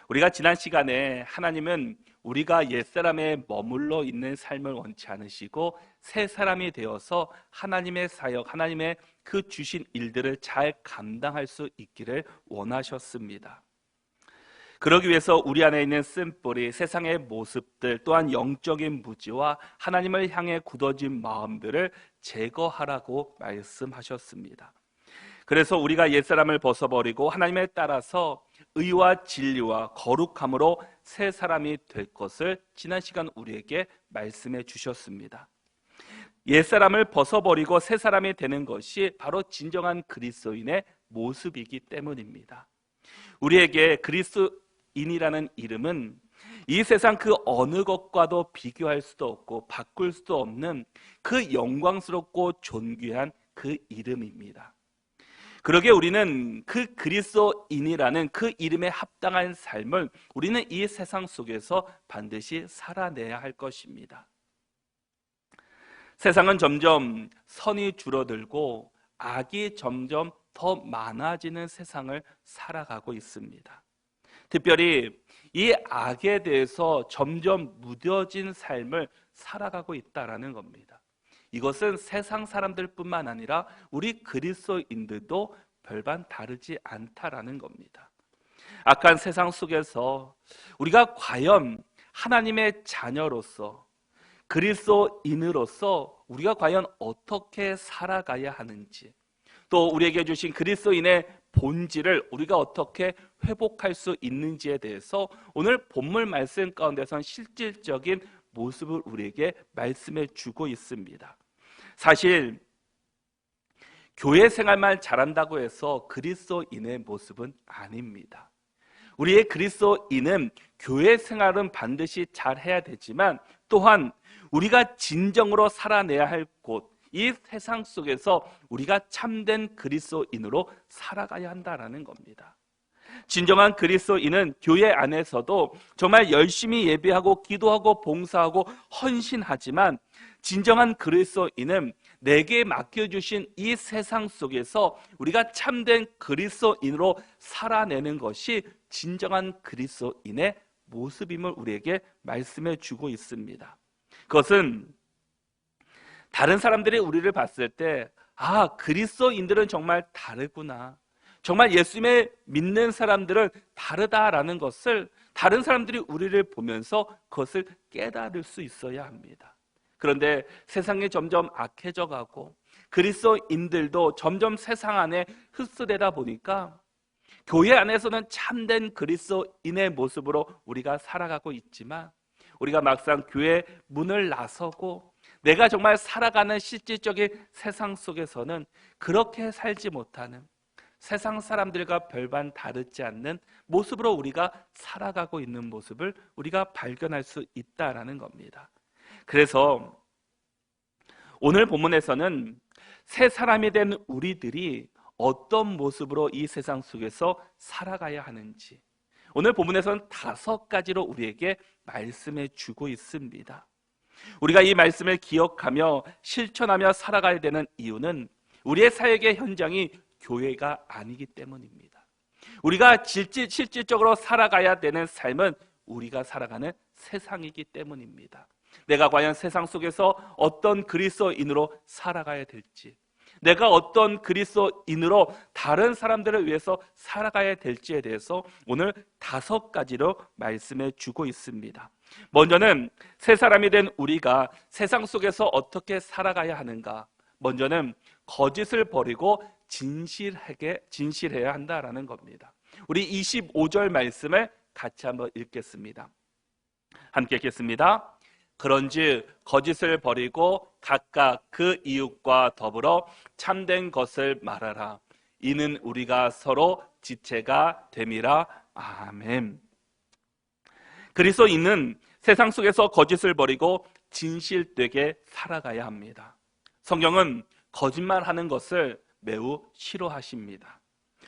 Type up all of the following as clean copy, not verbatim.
우리가 지난 시간에 하나님은 우리가 옛사람에 머물러 있는 삶을 원치 않으시고 새 사람이 되어서 하나님의 사역, 하나님의 그 주신 일들을 잘 감당할 수 있기를 원하셨습니다. 그러기 위해서 우리 안에 있는 쓴뿌리, 세상의 모습들, 또한 영적인 무지와 하나님을 향해 굳어진 마음들을 제거하라고 말씀하셨습니다. 그래서 우리가 옛사람을 벗어버리고 하나님에 따라서 의와 진리와 거룩함으로 새 사람이 될 것을 지난 시간 우리에게 말씀해 주셨습니다. 옛사람을 벗어버리고 새 사람이 되는 것이 바로 진정한 그리스도인의 모습이기 때문입니다. 우리에게 그리스도인이라는 이름은 이 세상 그 어느 것과도 비교할 수도 없고 바꿀 수도 없는 그 영광스럽고 존귀한 그 이름입니다. 그러기에 우리는 그 그리스도인이라는 그 이름에 합당한 삶을 우리는 이 세상 속에서 반드시 살아내야 할 것입니다. 세상은 점점 선이 줄어들고 악이 점점 더 많아지는 세상을 살아가고 있습니다. 특별히 이 악에 대해서 점점 무뎌진 삶을 살아가고 있다는 겁니다. 이것은 세상 사람들뿐만 아니라 우리 그리스도인들도 별반 다르지 않다라는 겁니다. 악한 세상 속에서 우리가 과연 하나님의 자녀로서 그리스도인으로서 우리가 과연 어떻게 살아가야 하는지, 또 우리에게 주신 그리스도인의 본질을 우리가 어떻게 회복할 수 있는지에 대해서 오늘 본문 말씀 가운데선 실질적인 모습을 우리에게 말씀해 주고 있습니다. 사실 교회 생활만 잘한다고 해서 그리스도인의 모습은 아닙니다. 우리의 그리스도인은 교회 생활은 반드시 잘해야 되지만 또한 우리가 진정으로 살아내야 할 곳, 이 세상 속에서 우리가 참된 그리스도인으로 살아가야 한다는 겁니다. 진정한 그리스도인은 교회 안에서도 정말 열심히 예배하고 기도하고 봉사하고 헌신하지만 진정한 그리스도인은 내게 맡겨주신 이 세상 속에서 우리가 참된 그리스도인으로 살아내는 것이 진정한 그리스도인의 모습임을 우리에게 말씀해 주고 있습니다. 그것은 다른 사람들이 우리를 봤을 때 그리스도인들은 정말 다르구나, 정말 예수님을 믿는 사람들은 다르다라는 것을 다른 사람들이 우리를 보면서 그것을 깨달을 수 있어야 합니다. 그런데 세상이 점점 악해져 가고 그리스도인들도 점점 세상 안에 흡수되다 보니까 교회 안에서는 참된 그리스도인의 모습으로 우리가 살아가고 있지만 우리가 막상 교회 문을 나서고 내가 정말 살아가는 실질적인 세상 속에서는 그렇게 살지 못하는, 세상 사람들과 별반 다르지 않는 모습으로 우리가 살아가고 있는 모습을 우리가 발견할 수 있다라는 겁니다. 그래서 오늘 본문에서는 새 사람이 된 우리들이 어떤 모습으로 이 세상 속에서 살아가야 하는지 오늘 본문에서는 5가지로 우리에게 말씀해 주고 있습니다. 우리가 이 말씀을 기억하며 실천하며 살아가야 되는 이유는 우리의 사역의 현장이 교회가 아니기 때문입니다. 우리가 실질적으로 살아가야 되는 삶은 우리가 살아가는 세상이기 때문입니다. 내가 과연 세상 속에서 어떤 그리스도인으로 살아가야 될지, 내가 어떤 그리스도인으로 다른 사람들을 위해서 살아가야 될지에 대해서 오늘 5가지로 말씀해 주고 있습니다. 먼저는 새 사람이 된 우리가 세상 속에서 어떻게 살아가야 하는가, 먼저는 거짓을 버리고 진실해야 한다라는 겁니다. 우리 25절 말씀을 같이 한번 읽겠습니다. 함께 읽겠습니다. 그런즉 거짓을 버리고 각각 그 이웃과 더불어 참된 것을 말하라. 이는 우리가 서로 지체가 됨이라. 아멘. 그리스도인은 세상 속에서 거짓을 버리고 진실되게 살아가야 합니다. 성경은 거짓말하는 것을 매우 싫어하십니다.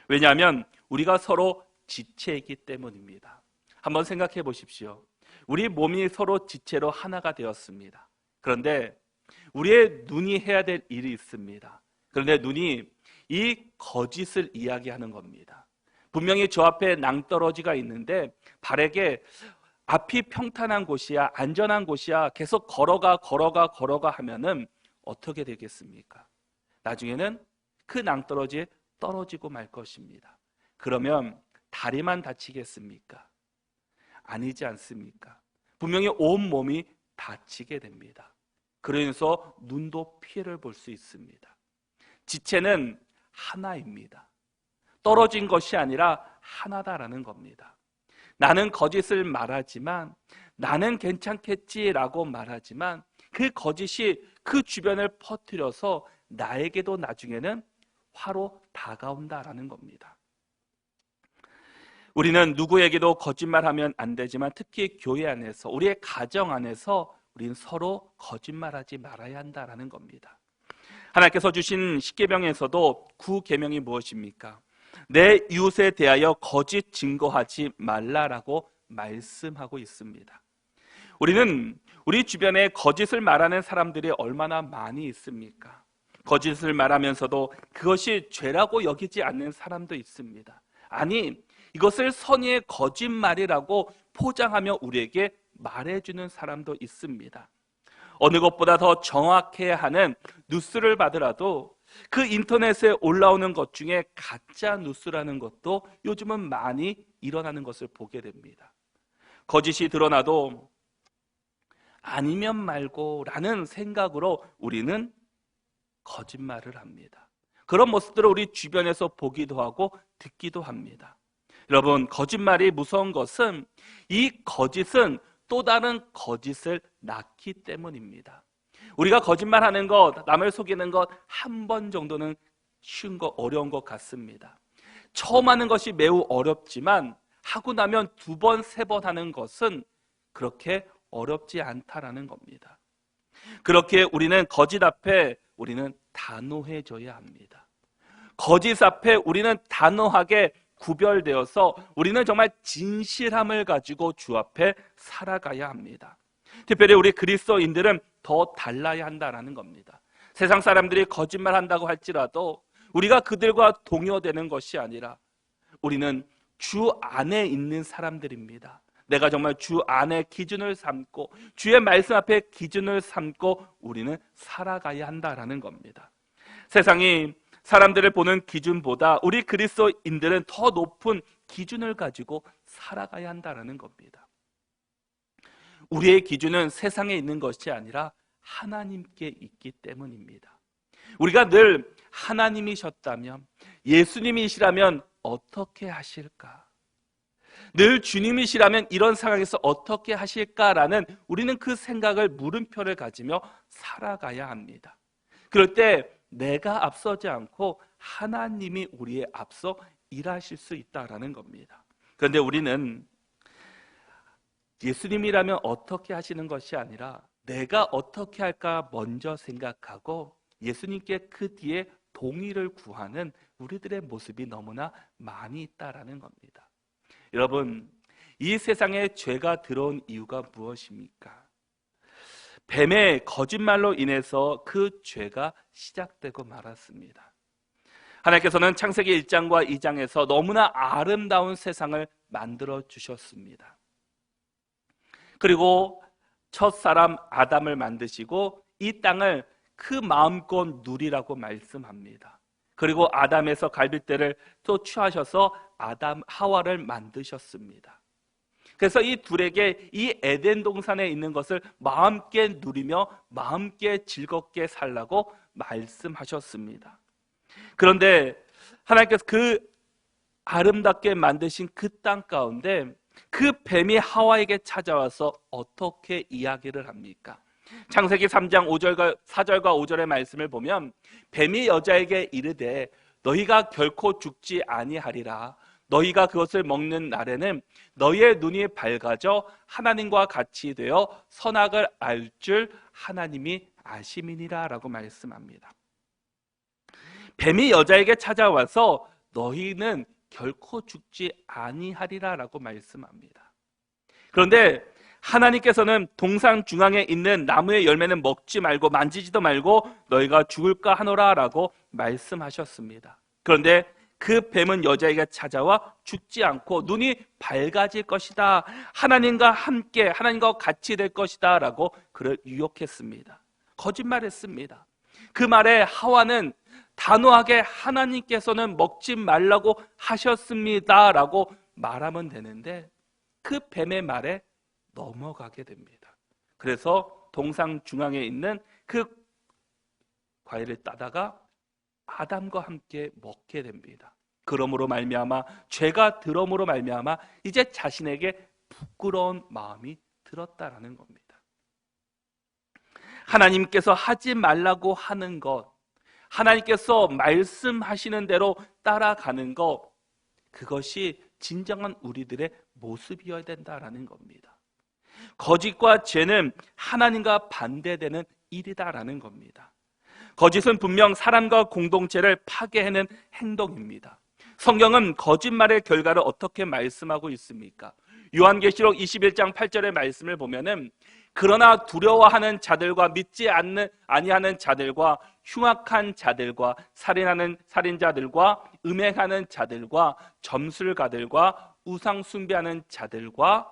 왜냐하면 우리가 서로 지체이기 때문입니다. 한번 생각해 보십시오. 우리 몸이 서로 지체로 하나가 되었습니다. 그런데 우리의 눈이 해야 될 일이 있습니다. 그런데 눈이 이 거짓을 이야기하는 겁니다. 분명히 저 앞에 낭떠러지가 있는데 발에게 앞이 평탄한 곳이야, 안전한 곳이야, 계속 걸어가 하면은 어떻게 되겠습니까? 나중에는 그 낭떠러지에 떨어지고 말 것입니다. 그러면 다리만 다치겠습니까? 아니지 않습니까? 분명히 온 몸이 다치게 됩니다. 그러면서 눈도 피해를 볼 수 있습니다. 지체는 하나입니다. 떨어진 것이 아니라 하나다라는 겁니다. 나는 거짓을 말하지만, 나는 괜찮겠지라고 말하지만 그 거짓이 그 주변을 퍼뜨려서 나에게도 나중에는 화로 다가온다라는 겁니다. 우리는 누구에게도 거짓말하면 안 되지만 특히 교회 안에서, 우리의 가정 안에서 우리는 서로 거짓말하지 말아야 한다라는 겁니다. 하나님께서 주신 십계명에서도 9계명이 무엇입니까? 내 이웃에 대하여 거짓 증거하지 말라라고 말씀하고 있습니다. 우리는 우리 주변에 거짓을 말하는 사람들이 얼마나 많이 있습니까? 거짓을 말하면서도 그것이 죄라고 여기지 않는 사람도 있습니다. 아니, 이것을 선의의 거짓말이라고 포장하며 우리에게 말해주는 사람도 있습니다. 어느 것보다 더 정확해야 하는 뉴스를 받으라도 그 인터넷에 올라오는 것 중에 가짜 뉴스라는 것도 요즘은 많이 일어나는 것을 보게 됩니다. 거짓이 드러나도 아니면 말고라는 생각으로 우리는 거짓말을 합니다. 그런 모습들을 우리 주변에서 보기도 하고 듣기도 합니다. 여러분, 거짓말이 무서운 것은 이 거짓은 또 다른 거짓을 낳기 때문입니다. 우리가 거짓말하는 것, 남을 속이는 것 한 번 정도는 쉬운 거, 어려운 것 같습니다. 처음 하는 것이 매우 어렵지만 하고 나면 2번, 3번 하는 것은 그렇게 어렵지 않다라는 겁니다. 그렇게 우리는 거짓 앞에 우리는 단호해져야 합니다. 거짓 앞에 우리는 단호하게 구별되어서 우리는 정말 진실함을 가지고 주 앞에 살아가야 합니다. 특별히 우리 그리스도인들은 더 달라야 한다는 겁니다. 세상 사람들이 거짓말한다고 할지라도 우리가 그들과 동요되는 것이 아니라 우리는 주 안에 있는 사람들입니다. 내가 정말 주 안에 기준을 삼고 주의 말씀 앞에 기준을 삼고 우리는 살아가야 한다는 겁니다. 세상이 사람들을 보는 기준보다 우리 그리스도인들은 더 높은 기준을 가지고 살아가야 한다는 겁니다. 우리의 기준은 세상에 있는 것이 아니라 하나님께 있기 때문입니다. 우리가 늘 하나님이셨다면, 예수님이시라면 어떻게 하실까? 늘 주님이시라면 이런 상황에서 어떻게 하실까라는 우리는 그 생각을 물음표를 가지며 살아가야 합니다. 그럴 때 내가 앞서지 않고 하나님이 우리의 앞서 일하실 수 있다라는 겁니다. 그런데 우리는 예수님이라면 어떻게 하시는 것이 아니라 내가 어떻게 할까 먼저 생각하고 예수님께 그 뒤에 동의를 구하는 우리들의 모습이 너무나 많이 있다라는 겁니다. 여러분, 이 세상에 죄가 들어온 이유가 무엇입니까? 뱀의 거짓말로 인해서 그 죄가 시작되고 말았습니다. 하나님께서는 창세기 1장과 2장에서 너무나 아름다운 세상을 만들어 주셨습니다. 그리고 첫사람 아담을 만드시고 이 땅을 그 마음껏 누리라고 말씀합니다. 그리고 아담에서 갈빗대를 또 취하셔서 아담 하와를 만드셨습니다. 그래서 이 둘에게 이 에덴 동산에 있는 것을 마음께 누리며 마음께 즐겁게 살라고 말씀하셨습니다. 그런데 하나님께서 그 아름답게 만드신 그 땅 가운데 그 뱀이 하와에게 찾아와서 어떻게 이야기를 합니까? 창세기 3장 4절과 5절의 말씀을 보면 뱀이 여자에게 이르되 너희가 결코 죽지 아니하리라. 너희가 그것을 먹는 날에는 너희의 눈이 밝아져 하나님과 같이 되어 선악을 알 줄 하나님이 아심이니라 라고 말씀합니다. 뱀이 여자에게 찾아와서 너희는 결코 죽지 아니하리라 라고 말씀합니다. 그런데 하나님께서는 동산 중앙에 있는 나무의 열매는 먹지 말고 만지지도 말고 너희가 죽을까 하노라 라고 말씀하셨습니다. 그런데 그 뱀은 여자에게 찾아와 죽지 않고 눈이 밝아질 것이다. 하나님과 함께, 하나님과 같이 될 것이다. 라고 그를 유혹했습니다. 거짓말했습니다. 그 말에 하와는 단호하게 하나님께서는 먹지 말라고 하셨습니다. 라고 말하면 되는데 그 뱀의 말에 넘어가게 됩니다. 그래서 동상 중앙에 있는 그 과일을 따다가 아담과 함께 먹게 됩니다. 그러므로 말미암아 죄가 들음으로 말미암아 이제 자신에게 부끄러운 마음이 들었다라는 겁니다. 하나님께서 하지 말라고 하는 것, 하나님께서 말씀하시는 대로 따라가는 것, 그것이 진정한 우리들의 모습이어야 된다라는 겁니다. 거짓과 죄는 하나님과 반대되는 일이다라는 겁니다. 거짓은 분명 사람과 공동체를 파괴하는 행동입니다. 성경은 거짓말의 결과를 어떻게 말씀하고 있습니까? 요한계시록 21장 8절의 말씀을 보면은 그러나 두려워하는 자들과 믿지 아니하는 자들과 흉악한 자들과 살인하는 살인자들과 음행하는 자들과 점술가들과 우상 숭배하는 자들과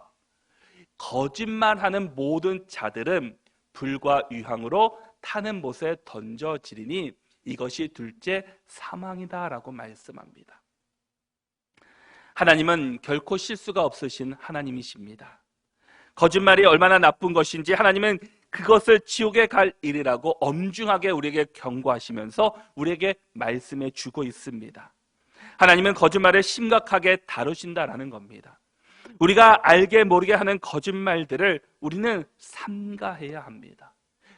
거짓말하는 모든 자들은 불과 유황으로 타는 못에 던져지리니 이것이 둘째 사망이다라고 말씀합니다. 하나님은 결코 실수가 없으신 하나님이십니다. 거짓말이 얼마나 나쁜 것인지 하나님은 그것을 지옥에 갈 일이라고 엄중하게 우리에게 경고하시면서 우리에게 말씀해 주고 있습니다. 하나님은 거짓말을 심각하게 다루신다라는 겁니다. 우리가 알게 모르게 하는 거짓말들을 우리는 삼가해야 합니다.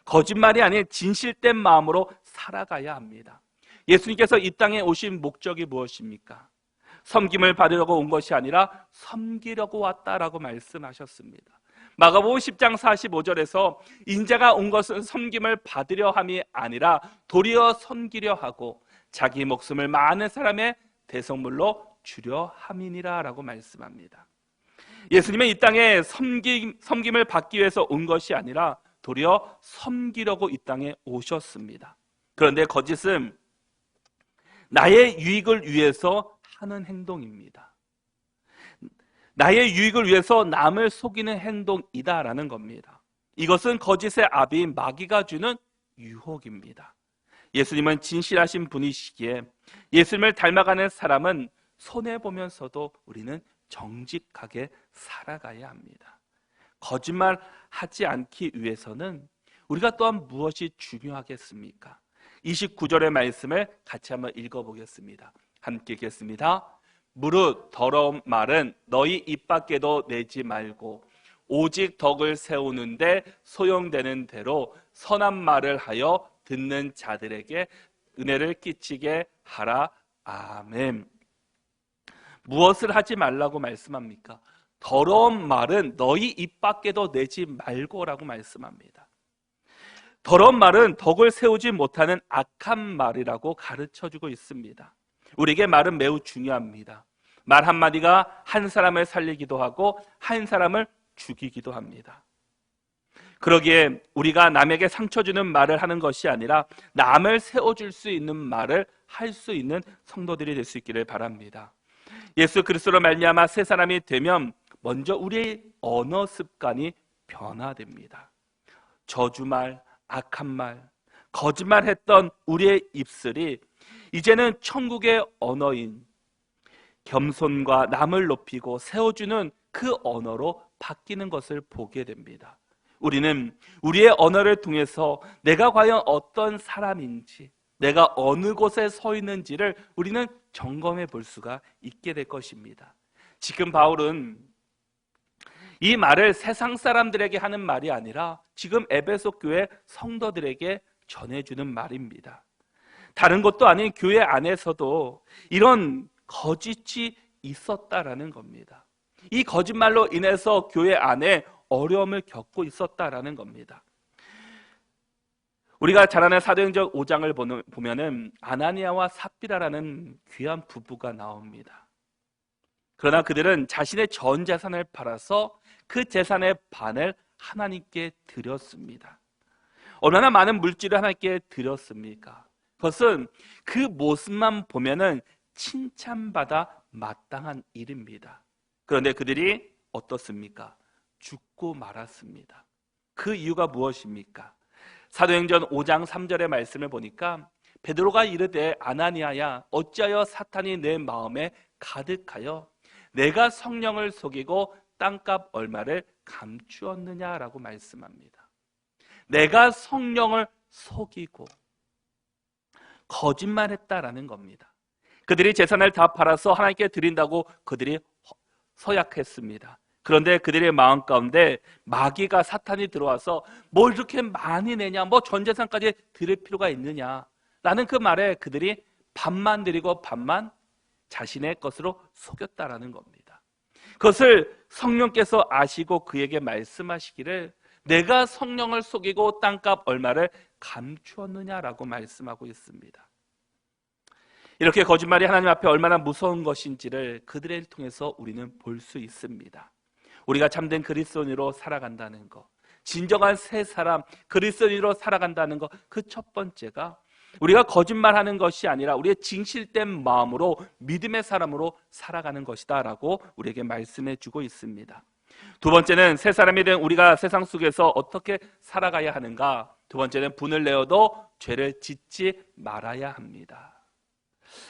거짓말이 아닌 진실된 마음으로 살아가야 합니다. 예수님께서 이 땅에 오신 목적이 무엇입니까? 섬김을 받으려고 온 것이 아니라 섬기려고 왔다라고 말씀하셨습니다. 마가복음 10장 45절에서 인자가 온 것은 섬김을 받으려 함이 아니라 도리어 섬기려 하고 자기 목숨을 많은 사람의 대성물로 주려 함이니라 라고 말씀합니다. 예수님은 이 땅에 섬김을 받기 위해서 온 것이 아니라 도리어 섬기려고 이 땅에 오셨습니다. 그런데 거짓은 나의 유익을 위해서 하는 행동입니다. 나의 유익을 위해서 남을 속이는 행동이다라는 겁니다. 이것은 거짓의 아비인 마귀가 주는 유혹입니다. 예수님은 진실하신 분이시기에 예수님을 닮아가는 사람은 손해보면서도 우리는 정직하게 살아가야 합니다. 거짓말하지 않기 위해서는 우리가 또한 무엇이 중요하겠습니까? 29절의 말씀을 같이 한번 읽어보겠습니다. 함께 읽겠습니다. 무릇 더러운 말은 너희 입 밖에도 내지 말고 오직 덕을 세우는데 소용되는 대로 선한 말을 하여 듣는 자들에게 은혜를 끼치게 하라. 아멘. 무엇을 하지 말라고 말씀합니까? 더러운 말은 너희 입 밖에도 내지 말고라고 말씀합니다. 더러운 말은 덕을 세우지 못하는 악한 말이라고 가르쳐주고 있습니다. 우리에게 말은 매우 중요합니다. 말 한마디가 한 사람을 살리기도 하고 한 사람을 죽이기도 합니다. 그러기에 우리가 남에게 상처 주는 말을 하는 것이 아니라 남을 세워줄 수 있는 말을 할 수 있는 성도들이 될 수 있기를 바랍니다. 예수 그리스도로 말미암아 새 사람이 되면 먼저 우리의 언어 습관이 변화됩니다. 저주말, 악한 말, 거짓말했던 우리의 입술이 이제는 천국의 언어인 겸손과 남을 높이고 세워주는 그 언어로 바뀌는 것을 보게 됩니다. 우리는 우리의 언어를 통해서 내가 과연 어떤 사람인지, 내가 어느 곳에 서 있는지를 우리는 점검해 볼 수가 있게 될 것입니다. 지금 바울은 이 말을 세상 사람들에게 하는 말이 아니라 지금 에베소 교회 성도들에게 전해주는 말입니다. 다른 것도 아닌 교회 안에서도 이런 거짓이 있었다라는 겁니다. 이 거짓말로 인해서 교회 안에 어려움을 겪고 있었다라는 겁니다. 우리가 잘 아는 사도행전 5장을 보면은 아나니아와 삽비라라는 귀한 부부가 나옵니다. 그러나 그들은 자신의 전 재산을 팔아서 그 재산의 반을 하나님께 드렸습니다. 얼마나 많은 물질을 하나님께 드렸습니까? 그것은 그 모습만 보면은 칭찬받아 마땅한 일입니다. 그런데 그들이 어떻습니까? 죽고 말았습니다. 그 이유가 무엇입니까? 사도행전 5장 3절의 말씀을 보니까 베드로가 이르되 아나니아야 어찌하여 사탄이 내 마음에 가득하여 내가 성령을 속이고 땅값 얼마를 감추었느냐라고 말씀합니다. 내가 성령을 속이고 거짓말했다라는 겁니다. 그들이 재산을 다 팔아서 하나님께 드린다고 그들이 서약했습니다. 그런데 그들의 마음 가운데 마귀가 사탄이 들어와서 뭘 이렇게 많이 내냐, 뭐 전 재산까지 드릴 필요가 있느냐 라는 그 말에 그들이 반만 드리고 반만 자신의 것으로 속였다라는 겁니다. 그것을 성령께서 아시고 그에게 말씀하시기를 내가 성령을 속이고 땅값 얼마를 감추었느냐라고 말씀하고 있습니다. 이렇게 거짓말이 하나님 앞에 얼마나 무서운 것인지를 그들을 통해서 우리는 볼 수 있습니다. 우리가 참된 그리스도인으로 살아간다는 것, 진정한 새 사람 그리스도인으로 살아간다는 것, 그 첫 번째가 우리가 거짓말하는 것이 아니라 우리의 진실된 마음으로 믿음의 사람으로 살아가는 것이다 라고 우리에게 말씀해 주고 있습니다. 두 번째는 새 사람이 된 우리가 세상 속에서 어떻게 살아가야 하는가? 두 번째는 분을 내어도 죄를 짓지 말아야 합니다.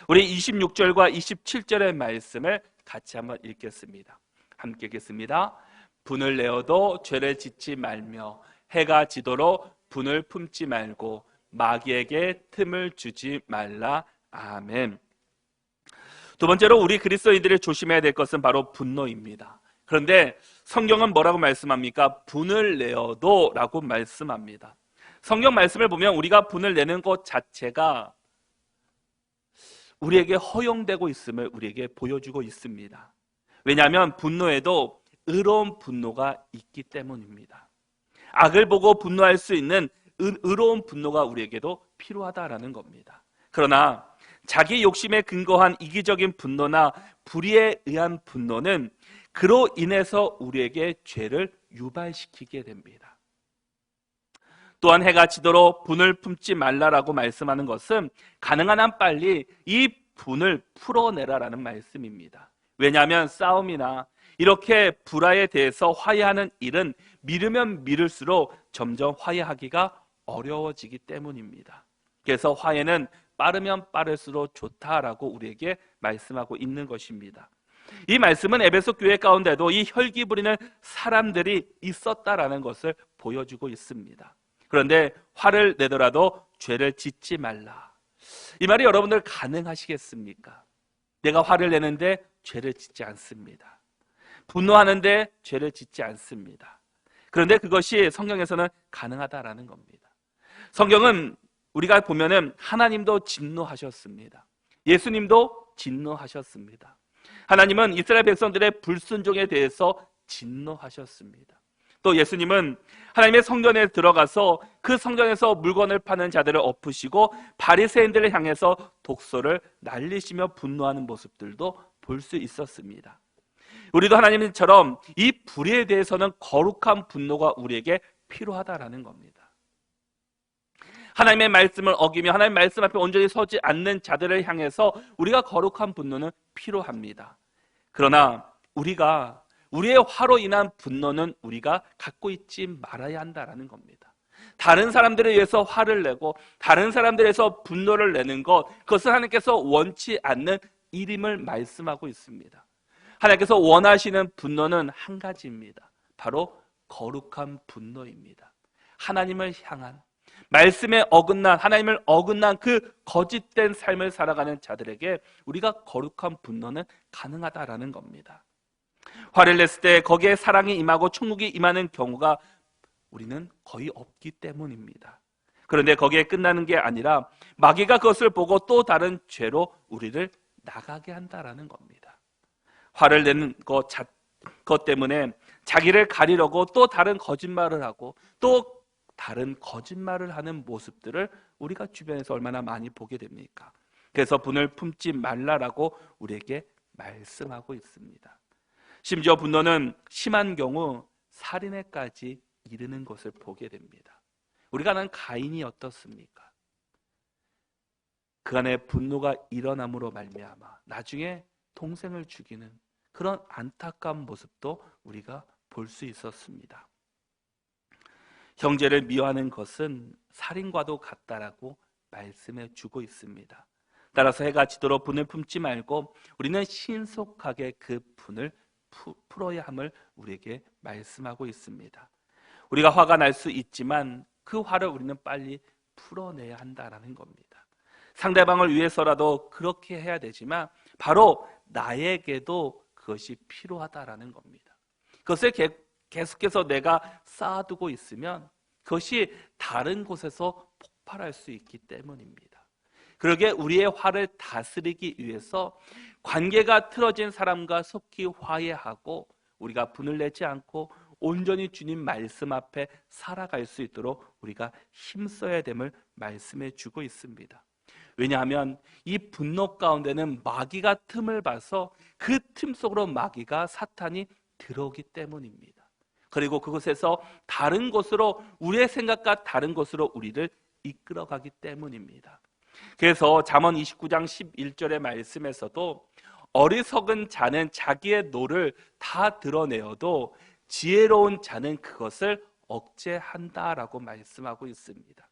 우리 26절과 27절의 말씀을 같이 한번 읽겠습니다. 함께 읽겠습니다. 분을 내어도 죄를 짓지 말며 해가 지도록 분을 품지 말고 마귀에게 틈을 주지 말라. 아멘. 두 번째로 우리 그리스도인들이 조심해야 될 것은 바로 분노입니다. 그런데 성경은 뭐라고 말씀합니까? 분을 내어도 라고 말씀합니다. 성경 말씀을 보면 우리가 분을 내는 것 자체가 우리에게 허용되고 있음을 우리에게 보여주고 있습니다. 왜냐하면 분노에도 의로운 분노가 있기 때문입니다. 악을 보고 분노할 수 있는 의로운 분노가 우리에게도 필요하다라는 겁니다. 그러나 자기 욕심에 근거한 이기적인 분노나 불의에 의한 분노는 그로 인해서 우리에게 죄를 유발시키게 됩니다. 또한 해가 지도록 분을 품지 말라라고 말씀하는 것은 가능한 한 빨리 이 분을 풀어내라라는 말씀입니다. 왜냐하면 싸움이나 이렇게 불화에 대해서 화해하는 일은 미루면 미룰수록 점점 화해하기가 어려워지기 때문입니다. 그래서 화해는 빠르면 빠를수록 좋다라고 우리에게 말씀하고 있는 것입니다. 이 말씀은 에베소 교회 가운데도 이 혈기 부리는 사람들이 있었다라는 것을 보여주고 있습니다. 그런데 화를 내더라도 죄를 짓지 말라. 이 말이 여러분들 가능하시겠습니까? 내가 화를 내는데 죄를 짓지 않습니다. 분노하는데 죄를 짓지 않습니다. 그런데 그것이 성경에서는 가능하다라는 겁니다. 성경은 우리가 보면은 하나님도 진노하셨습니다. 예수님도 진노하셨습니다. 하나님은 이스라엘 백성들의 불순종에 대해서 진노하셨습니다. 또 예수님은 하나님의 성전에 들어가서 그 성전에서 물건을 파는 자들을 엎으시고 바리새인들을 향해서 독소를 날리시며 분노하는 모습들도 볼 수 있었습니다. 우리도 하나님처럼 이 불의에 대해서는 거룩한 분노가 우리에게 필요하다라는 겁니다. 하나님의 말씀을 어기며 하나님의 말씀 앞에 온전히 서지 않는 자들을 향해서 우리가 거룩한 분노는 필요합니다. 그러나 우리가 우리의 화로 인한 분노는 우리가 갖고 있지 말아야 한다라는 겁니다. 다른 사람들에 의해서 화를 내고 다른 사람들에 의해서 분노를 내는 것, 그것은 하나님께서 원치 않는 일임을 말씀하고 있습니다. 하나님께서 원하시는 분노는 한 가지입니다. 바로 거룩한 분노입니다. 하나님을 향한, 말씀에 어긋난, 하나님을 어긋난 그 거짓된 삶을 살아가는 자들에게 우리가 거룩한 분노는 가능하다라는 겁니다. 화를 냈을 때 거기에 사랑이 임하고 천국이 임하는 경우가 우리는 거의 없기 때문입니다. 그런데 거기에 끝나는 게 아니라 마귀가 그것을 보고 또 다른 죄로 우리를 나가게 한다라는 겁니다. 화를 내는 것 때문에 자기를 가리려고 또 다른 거짓말을 하고 또 다른 거짓말을 하는 모습들을 우리가 주변에서 얼마나 많이 보게 됩니까? 그래서 분을 품지 말라라고 우리에게 말씀하고 있습니다. 심지어 분노는 심한 경우 살인에까지 이르는 것을 보게 됩니다. 우리가 아는 가인이 어떻습니까? 그 안에 분노가 일어남으로 말미암아 나중에 동생을 죽이는 그런 안타까운 모습도 우리가 볼 수 있었습니다. 형제를 미워하는 것은 살인과도 같다라고 말씀해 주고 있습니다. 따라서 해가 지도록 분을 품지 말고 우리는 신속하게 그 분을 풀어야 함을 우리에게 말씀하고 있습니다. 우리가 화가 날 수 있지만 그 화를 우리는 빨리 풀어내야 한다라는 겁니다. 상대방을 위해서라도 그렇게 해야 되지만 바로 나에게도 그것이 필요하다라는 겁니다. 그것을 계속해서 내가 쌓아두고 있으면 그것이 다른 곳에서 폭발할 수 있기 때문입니다. 그러기에 우리의 화를 다스리기 위해서 관계가 틀어진 사람과 속히 화해하고 우리가 분을 내지 않고 온전히 주님 말씀 앞에 살아갈 수 있도록 우리가 힘써야 됨을 말씀해 주고 있습니다. 왜냐하면 이 분노 가운데는 마귀가 틈을 봐서 그 틈 속으로 마귀가 사탄이 들어오기 때문입니다. 그리고 그곳에서 다른 곳으로 우리의 생각과 다른 곳으로 우리를 이끌어가기 때문입니다. 그래서 잠언 29장 11절의 말씀에서도 어리석은 자는 자기의 노를 다 드러내어도 지혜로운 자는 그것을 억제한다라고 말씀하고 있습니다.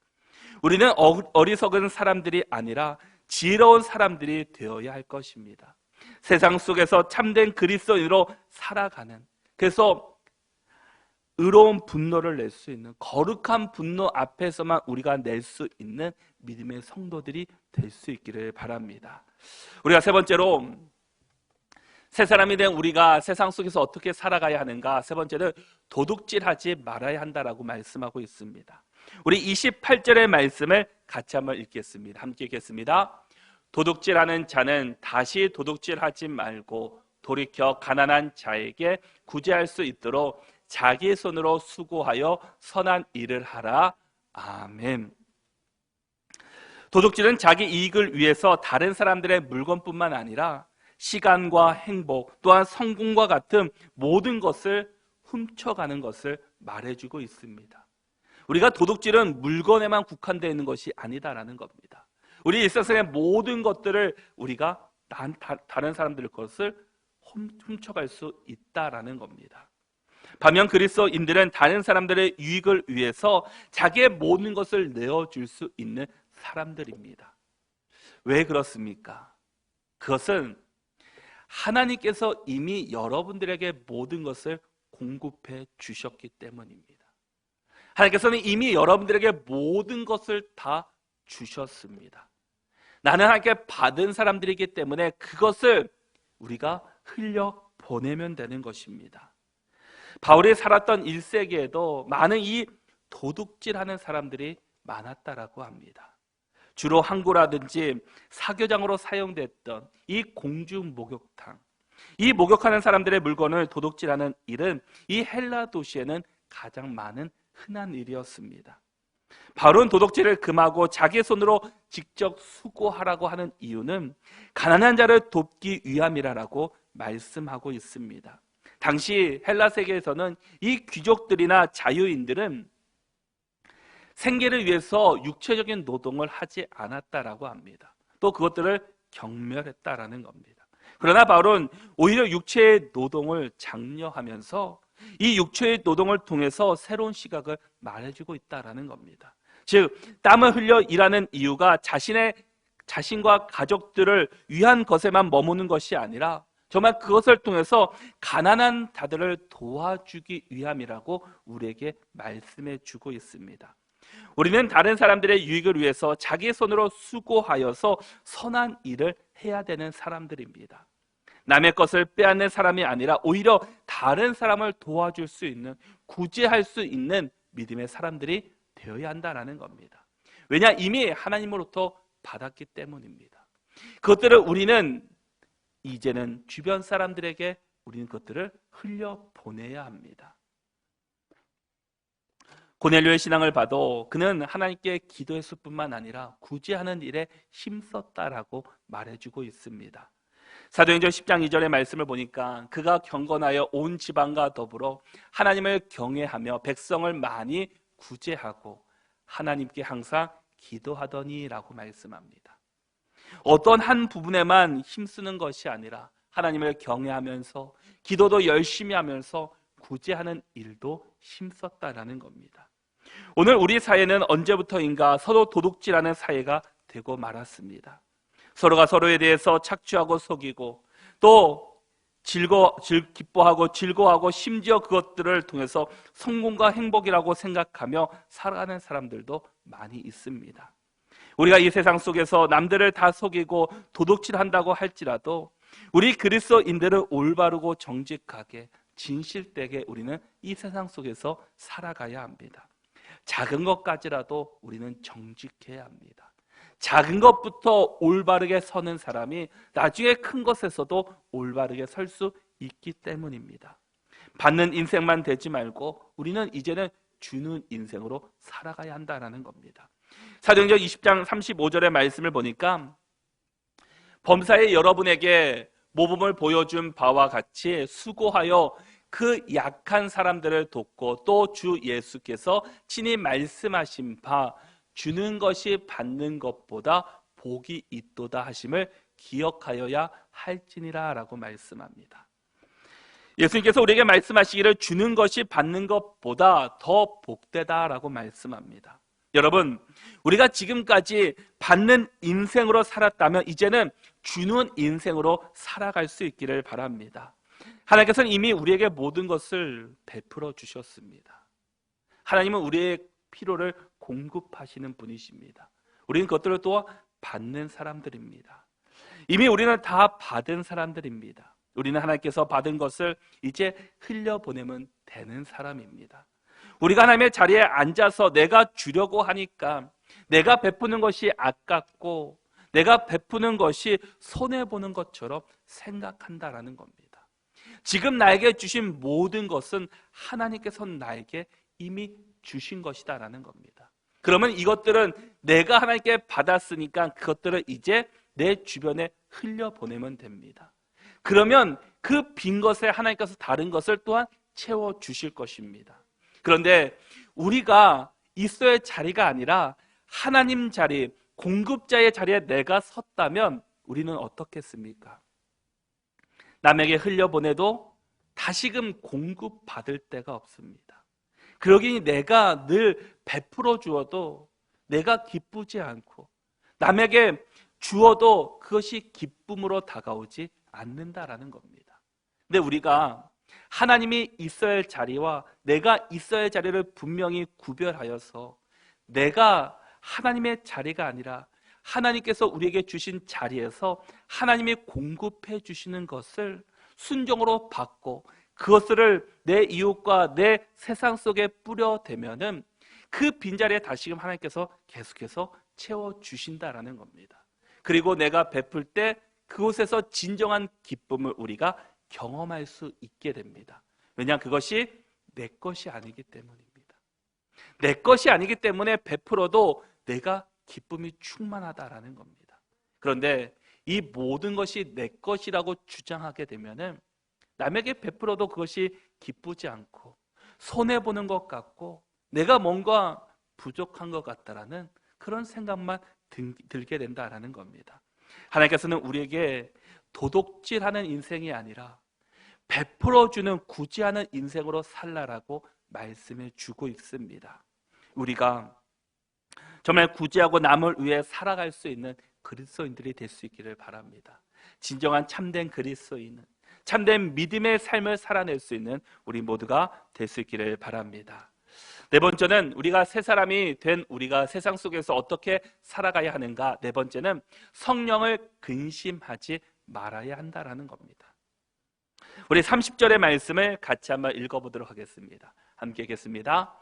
우리는 어리석은 사람들이 아니라 지혜로운 사람들이 되어야 할 것입니다. 세상 속에서 참된 그리스도인으로 살아가는, 그래서 의로운 분노를 낼 수 있는, 거룩한 분노 앞에서만 우리가 낼 수 있는 믿음의 성도들이 될 수 있기를 바랍니다. 우리가 세 번째로 새 사람이 된 우리가 세상 속에서 어떻게 살아가야 하는가? 세 번째는 도둑질하지 말아야 한다라고 말씀하고 있습니다. 우리 28절의 말씀을 같이 한번 읽겠습니다. 함께 읽겠습니다. 도둑질하는 자는 다시 도둑질하지 말고 돌이켜 가난한 자에게 구제할 수 있도록 자기 손으로 수고하여 선한 일을 하라. 아멘. 도둑질은 자기 이익을 위해서 다른 사람들의 물건뿐만 아니라 시간과 행복 또한 성공과 같은 모든 것을 훔쳐가는 것을 말해주고 있습니다. 우리가 도둑질은 물건에만 국한되어 있는 것이 아니다라는 겁니다. 우리 일상생활의 모든 것들을 우리가 다른 사람들의 것을 훔쳐갈 수 있다라는 겁니다. 반면 그리스도인들은 다른 사람들의 유익을 위해서 자기의 모든 것을 내어줄 수 있는 사람들입니다. 왜 그렇습니까? 그것은 하나님께서 이미 여러분들에게 모든 것을 공급해 주셨기 때문입니다. 하나님께서는 이미 여러분들에게 모든 것을 다 주셨습니다. 나는 하나님께 받은 사람들이기 때문에 그것을 우리가 흘려 보내면 되는 것입니다. 바울이 살았던 1세기에도 많은 이 도둑질하는 사람들이 많았다라고 합니다. 주로 항구라든지 사교장으로 사용됐던 이 공주 목욕탕, 이 목욕하는 사람들의 물건을 도둑질하는 일은 이 헬라 도시에는 가장 많은 흔한 일이었습니다. 바울은 도둑질을 금하고 자기 손으로 직접 수고하라고 하는 이유는 가난한 자를 돕기 위함이라고 말씀하고 있습니다. 당시 헬라 세계에서는 이 귀족들이나 자유인들은 생계를 위해서 육체적인 노동을 하지 않았다라고 합니다. 또 그것들을 경멸했다라는 겁니다. 그러나 바울은 오히려 육체의 노동을 장려하면서 이 육체의 노동을 통해서 새로운 시각을 말해주고 있다라는 겁니다. 즉 땀을 흘려 일하는 이유가 자신과 가족들을 위한 것에만 머무는 것이 아니라 정말 그것을 통해서 가난한 자들을 도와주기 위함이라고 우리에게 말씀해 주고 있습니다. 우리는 다른 사람들의 유익을 위해서 자기 손으로 수고하여서 선한 일을 해야 되는 사람들입니다. 남의 것을 빼앗는 사람이 아니라 오히려 다른 사람을 도와줄 수 있는, 구제할 수 있는 믿음의 사람들이 되어야 한다는 겁니다. 왜냐? 이미 하나님으로부터 받았기 때문입니다. 그것들을 우리는 이제는 주변 사람들에게 우리는 그것들을 흘려보내야 합니다. 고넬료의 신앙을 봐도 그는 하나님께 기도했을 뿐만 아니라 구제하는 일에 힘썼다라고 말해주고 있습니다. 사도행전 10장 2절의 말씀을 보니까 그가 경건하여 온 지방과 더불어 하나님을 경외하며 백성을 많이 구제하고 하나님께 항상 기도하더니라고 말씀합니다. 어떤 한 부분에만 힘쓰는 것이 아니라 하나님을 경외하면서 기도도 열심히 하면서 구제하는 일도 힘썼다라는 겁니다. 오늘 우리 사회는 언제부터인가 서로 도둑질하는 사회가 되고 말았습니다. 서로가 서로에 대해서 착취하고 속이고 또 기뻐하고 즐거워하고 심지어 그것들을 통해서 성공과 행복이라고 생각하며 살아가는 사람들도 많이 있습니다. 우리가 이 세상 속에서 남들을 다 속이고 도둑질한다고 할지라도 우리 그리스도인들은 올바르고 정직하게 진실되게 우리는 이 세상 속에서 살아가야 합니다. 작은 것까지라도 우리는 정직해야 합니다. 작은 것부터 올바르게 서는 사람이 나중에 큰 것에서도 올바르게 설 수 있기 때문입니다. 받는 인생만 되지 말고 우리는 이제는 주는 인생으로 살아가야 한다는 겁니다. 사도행전 20장 35절의 말씀을 보니까 범사에 여러분에게 모범을 보여준 바와 같이 수고하여 그 약한 사람들을 돕고 또 주 예수께서 친히 말씀하신 바 주는 것이 받는 것보다 복이 있도다 하심을 기억하여야 할지니라 라고 말씀합니다. 예수님께서 우리에게 말씀하시기를 주는 것이 받는 것보다 더 복되다 라고 말씀합니다. 여러분, 우리가 지금까지 받는 인생으로 살았다면 이제는 주는 인생으로 살아갈 수 있기를 바랍니다. 하나님께서는 이미 우리에게 모든 것을 베풀어 주셨습니다. 하나님은 우리의 필요를 공급하시는 분이십니다. 우리는 그것들을 또 받는 사람들입니다. 이미 우리는 다 받은 사람들입니다. 우리는 하나님께서 받은 것을 이제 흘려보내면 되는 사람입니다. 우리가 하나님의 자리에 앉아서 내가 주려고 하니까 내가 베푸는 것이 아깝고 내가 베푸는 것이 손해보는 것처럼 생각한다라는 겁니다. 지금 나에게 주신 모든 것은 하나님께서 나에게 이미 주신 것이다라는 겁니다. 그러면 이것들은 내가 하나님께 받았으니까 그것들을 이제 내 주변에 흘려보내면 됩니다. 그러면 그 빈 것에 하나님께서 다른 것을 또한 채워주실 것입니다. 그런데 우리가 있어야 할 자리가 아니라 하나님 자리, 공급자의 자리에 내가 섰다면 우리는 어떻겠습니까? 남에게 흘려보내도 다시금 공급받을 데가 없습니다. 그러기니 내가 늘 베풀어 주어도 내가 기쁘지 않고 남에게 주어도 그것이 기쁨으로 다가오지 않는다라는 겁니다. 근데 우리가 하나님이 있어야 할 자리와 내가 있어야 할 자리를 분명히 구별하여서 내가 하나님의 자리가 아니라 하나님께서 우리에게 주신 자리에서 하나님이 공급해 주시는 것을 순종으로 받고 그것을 내 이웃과 내 세상 속에 뿌려대면은 그 빈자리에 다시금 하나님께서 계속해서 채워주신다라는 겁니다. 그리고 내가 베풀 때 그곳에서 진정한 기쁨을 우리가 경험할 수 있게 됩니다. 왜냐하면 그것이 내 것이 아니기 때문입니다. 내 것이 아니기 때문에 베풀어도 내가 기쁨이 충만하다라는 겁니다. 그런데 이 모든 것이 내 것이라고 주장하게 되면은 남에게 베풀어도 그것이 기쁘지 않고 손해보는 것 같고 내가 뭔가 부족한 것 같다라는 그런 생각만 들게 된다라는 겁니다. 하나님께서는 우리에게 도둑질하는 인생이 아니라 베풀어주는 구제하는 인생으로 살라라고 말씀해 주고 있습니다. 우리가 정말 구제하고 남을 위해 살아갈 수 있는 그리스도인들이 될 수 있기를 바랍니다. 진정한 참된 그리스도인은 참된 믿음의 삶을 살아낼 수 있는 우리 모두가 될 수 있기를 바랍니다. 네 번째는 우리가 새 사람이 된 우리가 세상 속에서 어떻게 살아가야 하는가. 네 번째는 성령을 근심하지 말아야 한다라는 겁니다. 우리 30절의 말씀을 같이 한번 읽어보도록 하겠습니다. 함께 읽겠습니다.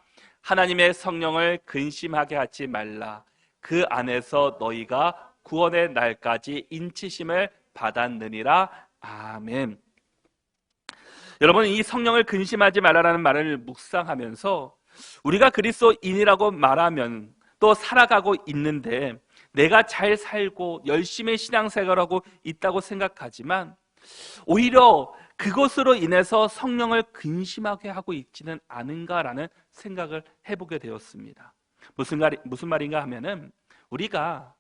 하나님의 성령을 근심하게 하지 말라. 그 안에서 너희가 구원의 날까지 인치심을 받았느니라. 아멘. 여러분, 이 성령을 근심하지 말라라는 말을 묵상하면서 우리가 그리스도인이라고 말하면 또 살아가고 있는데 내가 잘 살고 열심히 신앙생활하고 있다고 생각하지만 오히려 그것으로 인해서 성령을 근심하게 하고 있지는 않은가라는 생각을 해보게 되었습니다. 무슨 말인가 하면은 우리가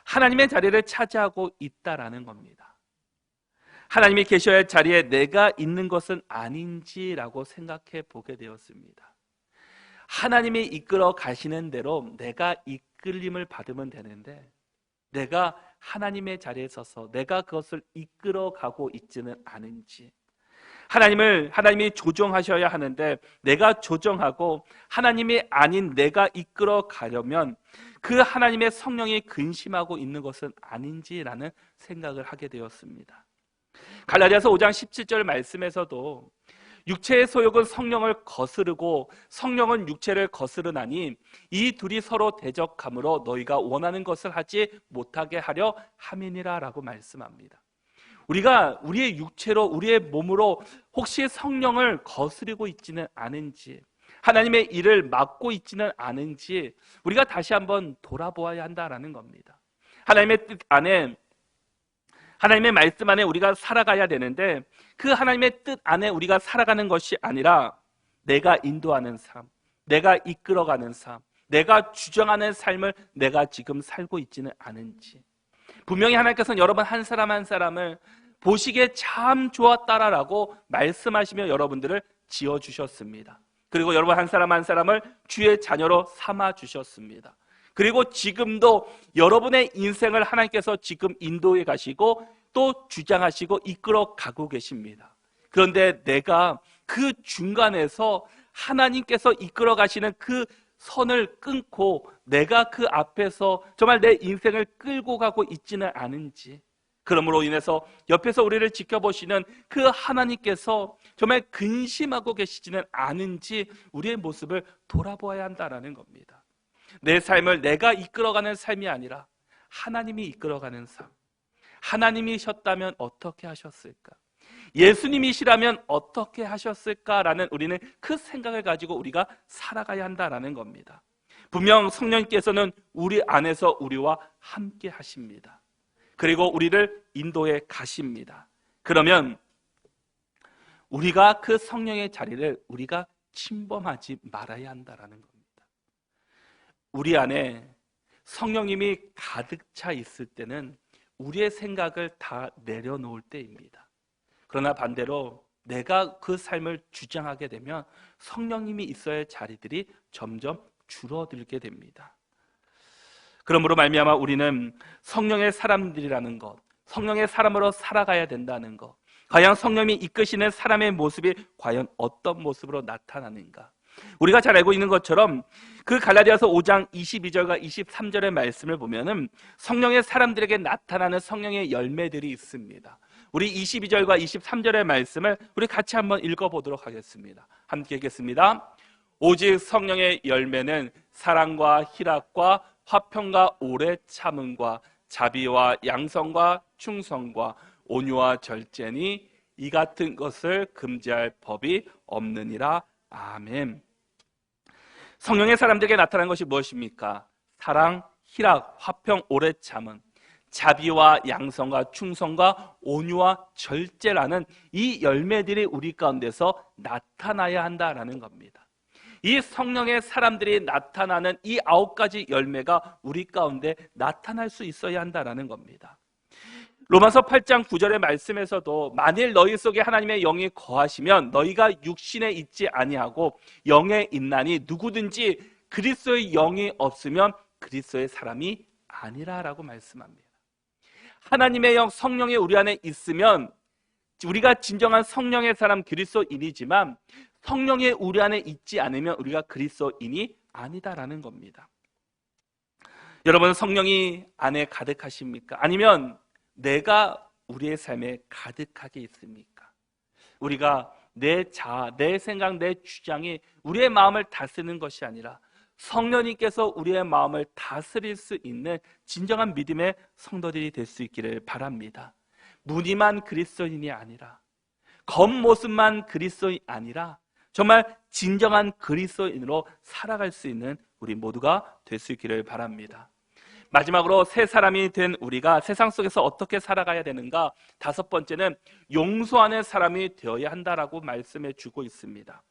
하나님의 자리를 차지하고 있다라는 겁니다. 하나님이 계셔야 할 자리에 내가 있는 것은 아닌지라고 생각해 보게 되었습니다. 하나님이 이끌어 가시는 대로 내가 이끌림을 받으면 되는데, 내가 하나님의 자리에 서서 내가 그것을 이끌어 가고 있지는 않은지, 하나님이 조정하셔야 하는데 내가 조정하고 하나님이 아닌 내가 이끌어 가려면 그 하나님의 성령이 근심하고 있는 것은 아닌지라는 생각을 하게 되었습니다. 갈라디아서 5장 17절 말씀에서도 육체의 소욕은 성령을 거스르고 성령은 육체를 거스르나니 이 둘이 서로 대적함으로 너희가 원하는 것을 하지 못하게 하려 함이니라 라고 말씀합니다. 우리가 우리의 육체로, 우리의 몸으로 혹시 성령을 거스르고 있지는 않은지, 하나님의 일을 막고 있지는 않은지 우리가 다시 한번 돌아보아야 한다라는 겁니다. 하나님의 뜻 안에, 하나님의 말씀 안에 우리가 살아가야 되는데, 그 하나님의 뜻 안에 우리가 살아가는 것이 아니라 내가 인도하는 삶, 내가 이끌어가는 삶, 내가 주장하는 삶을 내가 지금 살고 있지는 않은지. 분명히 하나님께서는 여러분 한 사람 한 사람을 보시기에 참 좋았다라고 말씀하시며 여러분들을 지어주셨습니다. 그리고 여러분 한 사람 한 사람을 주의 자녀로 삼아주셨습니다. 그리고 지금도 여러분의 인생을 하나님께서 지금 인도해 가시고 또 주장하시고 이끌어 가고 계십니다. 그런데 내가 그 중간에서 하나님께서 이끌어 가시는 그 선을 끊고 내가 그 앞에서 정말 내 인생을 끌고 가고 있지는 않은지, 그러므로 인해서 옆에서 우리를 지켜보시는 그 하나님께서 정말 근심하고 계시지는 않은지 우리의 모습을 돌아보아야 한다는 겁니다. 내 삶을 내가 이끌어가는 삶이 아니라 하나님이 이끌어가는 삶. 하나님이셨다면 어떻게 하셨을까? 예수님이시라면 어떻게 하셨을까라는 우리는 그 생각을 가지고 우리가 살아가야 한다는 겁니다. 분명 성령님께서는 우리 안에서 우리와 함께 하십니다. 그리고 우리를 인도해 가십니다. 그러면 우리가 그 성령의 자리를 우리가 침범하지 말아야 한다는 겁니다. 우리 안에 성령님이 가득 차 있을 때는 우리의 생각을 다 내려놓을 때입니다. 그러나 반대로 내가 그 삶을 주장하게 되면 성령님이 있어야 할 자리들이 점점 줄어들게 됩니다. 그러므로 말미암아 우리는 성령의 사람들이라는 것, 성령의 사람으로 살아가야 된다는 것, 과연 성령이 이끄시는 사람의 모습이 과연 어떤 모습으로 나타나는가? 우리가 잘 알고 있는 것처럼 그 갈라디아서 5장 22절과 23절의 말씀을 보면은 성령의 사람들에게 나타나는 성령의 열매들이 있습니다. 우리 22절과 23절의 말씀을 우리 같이 한번 읽어보도록 하겠습니다. 함께 읽겠습니다. 오직 성령의 열매는 사랑과 희락과 화평과 오래 참음과 자비와 양성과 충성과 온유와 절제니 이 같은 것을 금지할 법이 없느니라. 아멘. 성령의 사람들에게 나타난 것이 무엇입니까? 사랑, 희락, 화평, 오래 참음, 자비와 양성과 충성과 온유와 절제라는 이 열매들이 우리 가운데서 나타나야 한다라는 겁니다. 이 성령의 사람들이 나타나는 이 9가지 열매가 우리 가운데 나타날 수 있어야 한다라는 겁니다. 로마서 8장 9절의 말씀에서도 만일 너희 속에 하나님의 영이 거하시면 너희가 육신에 있지 아니하고 영에 있나니 누구든지 그리스도의 영이 없으면 그리스도의 사람이 아니라라고 말씀합니다. 하나님의 영, 성령이 우리 안에 있으면 우리가 진정한 성령의 사람 그리스도인이지만 성령이 우리 안에 있지 않으면 우리가 그리스도인이 아니다라는 겁니다. 여러분, 성령이 안에 가득하십니까? 아니면 내가 우리의 삶에 가득하게 있습니까? 우리가 내 자아, 내 생각, 내 주장이 우리의 마음을 다스리는 것이 아니라 성령님께서 우리의 마음을 다스릴 수 있는 진정한 믿음의 성도들이 될 수 있기를 바랍니다. 무늬만 그리스도인이 아니라, 겉모습만 그리스도인이 아니라 정말 진정한 그리스도인으로 살아갈 수 있는 우리 모두가 될 수 있기를 바랍니다. 마지막으로 새 사람이 된 우리가 세상 속에서 어떻게 살아가야 되는가? 5번째는 용서하는 사람이 되어야 한다라고 말씀해 주고 있습니다.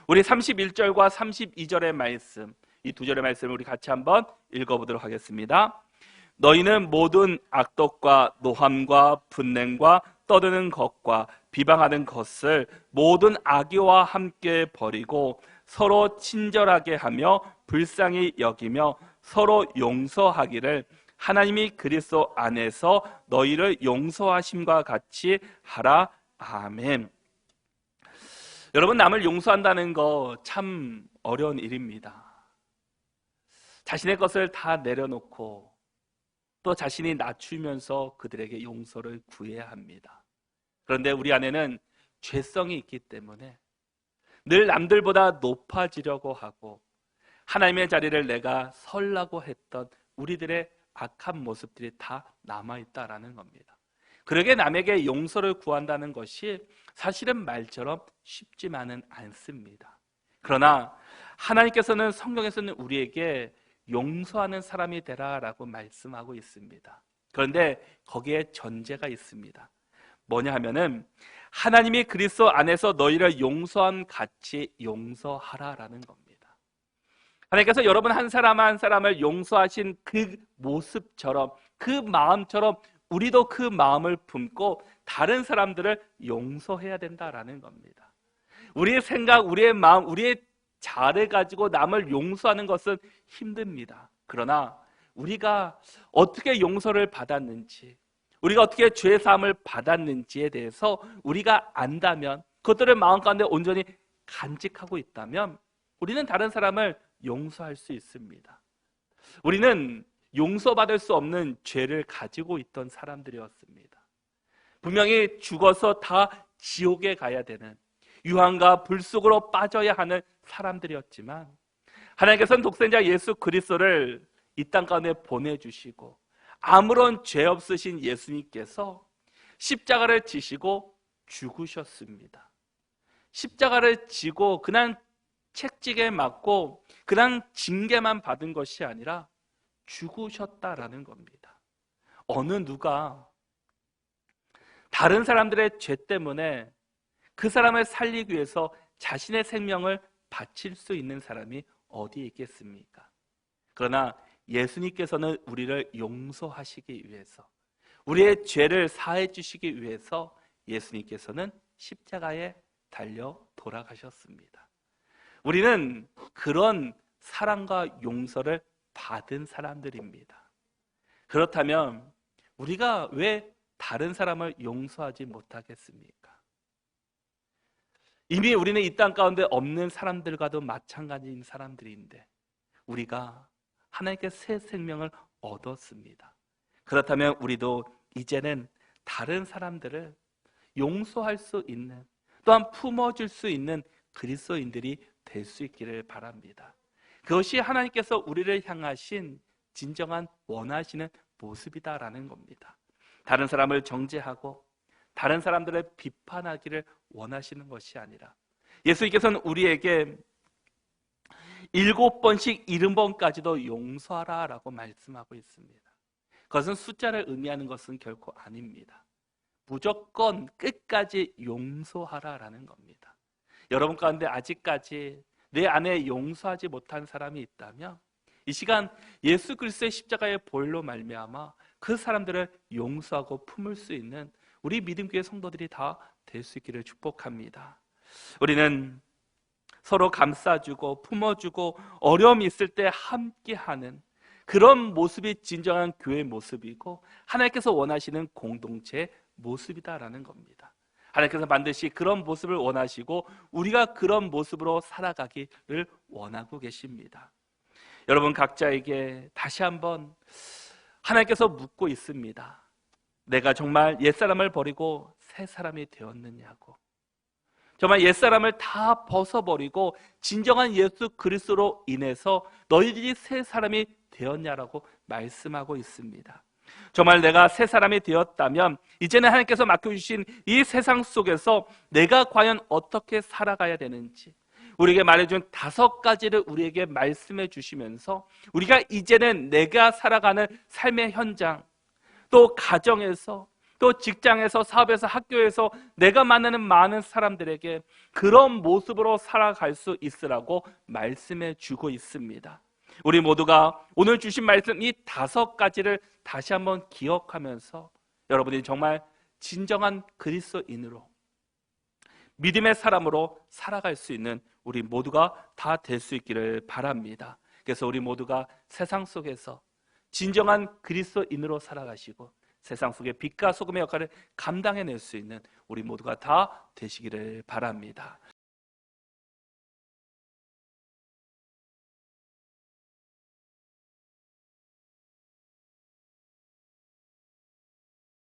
우리 31절과 32절의 말씀, 이 두 절의 말씀을 우리 같이 한번 읽어보도록 하겠습니다. 너희는 모든 악독과 노함과 분냉과 떠드는 것과 비방하는 것을 모든 악의와 함께 버리고 서로 친절하게 하며 불쌍히 여기며 서로 용서하기를 하나님이 그리스도 안에서 너희를 용서하심과 같이 하라. 아멘. 여러분, 남을 용서한다는 거 참 어려운 일입니다. 자신의 것을 다 내려놓고 또 자신이 낮추면서 그들에게 용서를 구해야 합니다. 그런데 우리 안에는 죄성이 있기 때문에 늘 남들보다 높아지려고 하고 하나님의 자리를 내가 설라고 했던 우리들의 악한 모습들이 다 남아있다라는 겁니다. 그러게 남에게 용서를 구한다는 것이 사실은 말처럼 쉽지만은 않습니다. 그러나 하나님께서는 성경에서는 우리에게 용서하는 사람이 되라라고 말씀하고 있습니다. 그런데 거기에 전제가 있습니다. 뭐냐 하면은 하나님이 그리스도 안에서 너희를 용서한 같이 용서하라라는 겁니다. 하나님께서 여러분 한 사람 한 사람을 용서하신 그 모습처럼, 그 마음처럼 우리도 그 마음을 품고 다른 사람들을 용서해야 된다라는 겁니다. 우리의 생각, 우리의 마음, 우리의 자를 가지고 남을 용서하는 것은 힘듭니다. 그러나 우리가 어떻게 용서를 받았는지, 우리가 어떻게 죄사함을 받았는지에 대해서 우리가 안다면, 그것들을 마음 가운데 온전히 간직하고 있다면 우리는 다른 사람을 용서할 수 있습니다. 우리는 용서받을 수 없는 죄를 가지고 있던 사람들이었습니다. 분명히 죽어서 다 지옥에 가야 되는, 유황과 불 속으로 빠져야 하는 사람들이었지만 하나님께서는 독생자 예수 그리스도를 이 땅 가운데 보내주시고 아무런 죄 없으신 예수님께서 십자가를 지시고 죽으셨습니다. 십자가를 지고 그냥 채찍에 맞고 그냥 징계만 받은 것이 아니라 죽으셨다라는 겁니다. 어느 누가 다른 사람들의 죄 때문에 그 사람을 살리기 위해서 자신의 생명을 바칠 수 있는 사람이 어디 있겠습니까? 그러나 예수님께서는 우리를 용서하시기 위해서, 우리의 죄를 사해 주시기 위해서 예수님께서는 십자가에 달려 돌아가셨습니다. 우리는 그런 사랑과 용서를 받은 사람들입니다. 그렇다면 우리가 왜 다른 사람을 용서하지 못하겠습니까? 이미 우리는 이 땅 가운데 없는 사람들과도 마찬가지인 사람들인데 우리가 하나님께 새 생명을 얻었습니다. 그렇다면 우리도 이제는 다른 사람들을 용서할 수 있는, 또한 품어줄 수 있는 그리스도인들이 될 수 있기를 바랍니다. 그것이 하나님께서 우리를 향하신 진정한 원하시는 모습이다라는 겁니다. 다른 사람을 정죄하고 다른 사람들을 비판하기를 원하시는 것이 아니라 예수님께서는 우리에게 7번씩 70번까지도 용서하라라고 말씀하고 있습니다. 그것은 숫자를 의미하는 것은 결코 아닙니다. 무조건 끝까지 용서하라라는 겁니다. 여러분 가운데 아직까지 내 안에 용서하지 못한 사람이 있다면 이 시간 예수 그리스도의 십자가의 보혈로 말미암아 그 사람들을 용서하고 품을 수 있는 우리 믿음교회 성도들이 다 될 수 있기를 축복합니다. 우리는 서로 감싸주고 품어주고 어려움이 있을 때 함께하는 그런 모습이 진정한 교회의 모습이고 하나님께서 원하시는 공동체의 모습이다라는 겁니다. 하나님께서 반드시 그런 모습을 원하시고 우리가 그런 모습으로 살아가기를 원하고 계십니다. 여러분 각자에게 다시 한번 하나님께서 묻고 있습니다. 내가 정말 옛사람을 버리고 새 사람이 되었느냐고. 정말 옛사람을 다 벗어버리고 진정한 예수 그리스도로 인해서 너희들이 새 사람이 되었냐라고 말씀하고 있습니다. 정말 내가 새 사람이 되었다면 이제는 하나님께서 맡겨주신 이 세상 속에서 내가 과연 어떻게 살아가야 되는지 우리에게 말해준 5가지를 우리에게 말씀해 주시면서 우리가 이제는 내가 살아가는 삶의 현장, 또 가정에서, 또 직장에서, 사업에서, 학교에서 내가 만나는 많은 사람들에게 그런 모습으로 살아갈 수 있으라고 말씀해 주고 있습니다. 우리 모두가 오늘 주신 말씀 이 5가지를 다시 한번 기억하면서 여러분이 정말 진정한 그리스도인으로 믿음의 사람으로 살아갈 수 있는 우리 모두가 다 될 수 있기를 바랍니다. 그래서 우리 모두가 세상 속에서 진정한 그리스도인으로 살아가시고 세상 속의 빛과 소금의 역할을 감당해낼 수 있는 우리 모두가 다 되시기를 바랍니다.